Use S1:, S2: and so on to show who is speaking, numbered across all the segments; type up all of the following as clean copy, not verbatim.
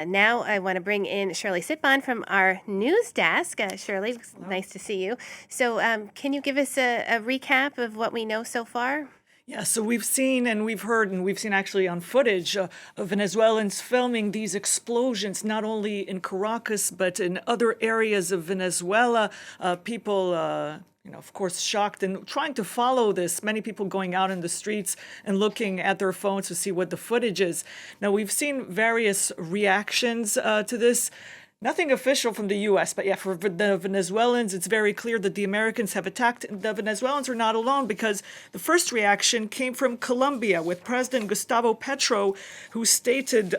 S1: And now I want to bring in Shirli Sitbon from our news desk. Shirley, it's
S2: Hello.
S1: nice to see you. So, can you give us a recap of what we know so far?
S2: Yeah, so we've seen and we've heard and we've seen actually on footage of Venezuelans filming these explosions, not only in Caracas, but in other areas of Venezuela. People, of course, shocked and trying to follow this. Many people going out in the streets and looking at their phones to see what the footage is. Now, we've seen various reactions to this. Nothing official from the U.S., but yeah, for the Venezuelans, it's very clear that the Americans have attacked. The Venezuelans are not alone because the first reaction came from Colombia with President Gustavo Petro, who stated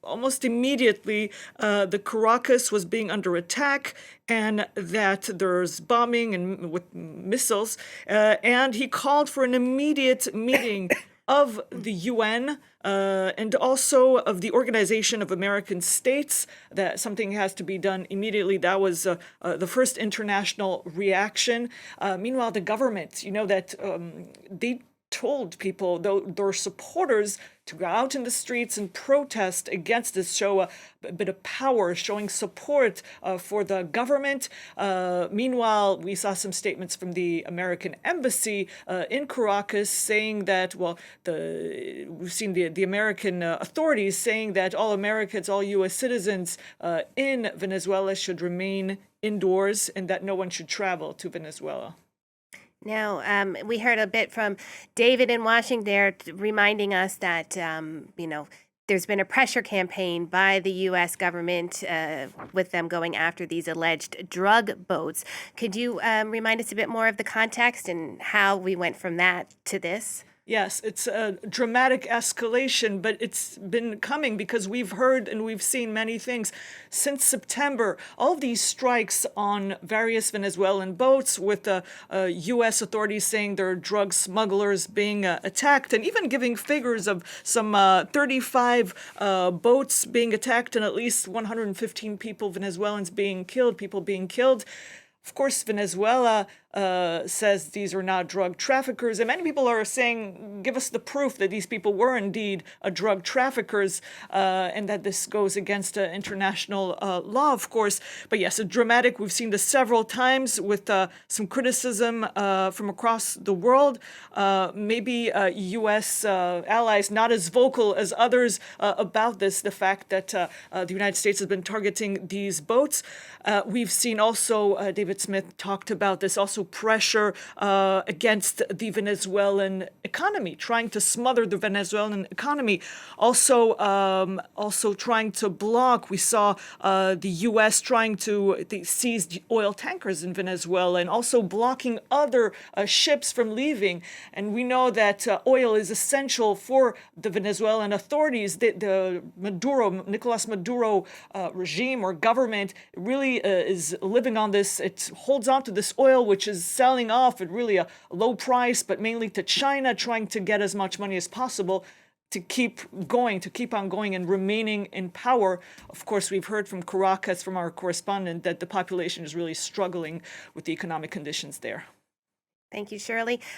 S2: almost immediately that Caracas was being under attack and that there's bombing and with missiles, and he called for an immediate meeting of the UN and also of the Organization of American States, that something has to be done immediately. That was the first international reaction. Meanwhile, the government, that they told people, though their supporters, to go out in the streets and protest against this, show a bit of power, showing support for the government. Meanwhile, we saw some statements from the American embassy in Caracas saying that, we've seen the American authorities saying that all Americans, all U.S. citizens in Venezuela should remain indoors and that no one should travel to Venezuela.
S1: Now, we heard a bit from David in Washington there, reminding us that, there's been a pressure campaign by the U.S. government with them going after these alleged drug boats. Could you remind us a bit more of the context and how we went from that to this?
S2: Yes, it's a dramatic escalation, but it's been coming because we've heard and we've seen many things since September. All of these strikes on various Venezuelan boats with the U.S. authorities saying there are drug smugglers being attacked, and even giving figures of some 35 boats being attacked and at least 115 Venezuelans being killed, people being killed. Of course, Venezuela says these are not drug traffickers, and many people are saying, give us the proof that these people were indeed drug traffickers, and that this goes against international law, of course. But yes, it's dramatic. We've seen this several times with some criticism from across the world. Maybe U.S. allies not as vocal as others about this, the fact that the United States has been targeting these boats. We've seen also, David Smith talked about this, also pressure against the Venezuelan economy, trying to smother the Venezuelan economy. Also trying to block. We saw the U.S. trying to seize the oil tankers in Venezuela and also blocking other ships from leaving. And we know that oil is essential for the Venezuelan authorities. The Nicolas Maduro regime or government really is living on this. It holds on to this oil, which is selling off at really a low price, but mainly to China, trying to get as much money as possible to keep on going and remaining in power. Of course, we've heard from Caracas, from our correspondent, that the population is really struggling with the economic conditions there.
S1: Thank you, Shirley.